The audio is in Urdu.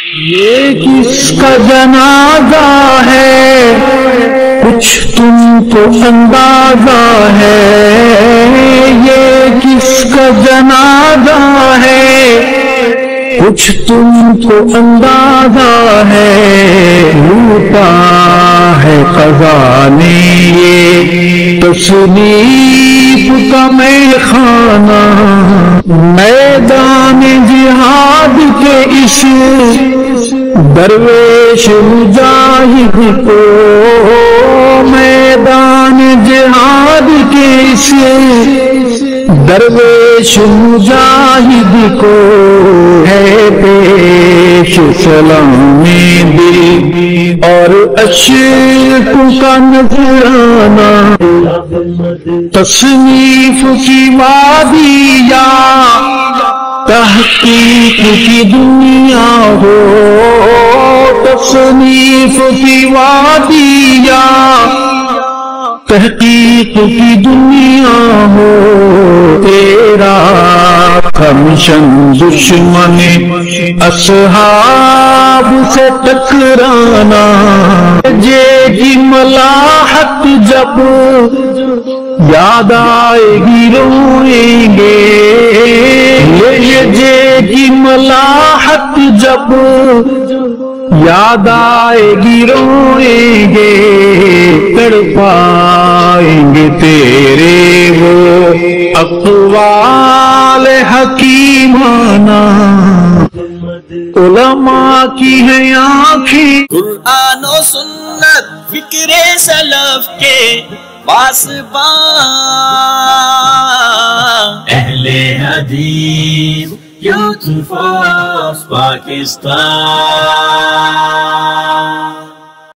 یہ کس کا جنازہ ہے کچھ تم کو اندازہ ہے، یہ کس کا جنازہ ہے کچھ تم کو اندازہ ہے، لوٹا ہے قضا نے یہ تصنیف کا میخانہ، میدان جہاد کے اس درویش مجاہد کو، میدان جہاد کے اس درویش مجاہد کو ہے پیش سلامی دل اور اشک کا نذرانہ، تصنیف کی وادی یا تحقیق کی دنیا ہو، تصنیف کی وادی یا تحقیق کی دنیا ہو، تیرا کمشن دشمن اصحاب سے ٹکرانا، جے کی ملاحت جب یاد آئے گی روئیں گے، جے کی ملاحت جب یاد آئے گی روئیں گے، تڑپائیں گے تیرے وہ اقوال حکیمانہ، علماء کی ہیں آنکھیں، قرآن و سنت فکر سلف کے پاسبان، اہل حدیث یوتھ فورس پاکستان۔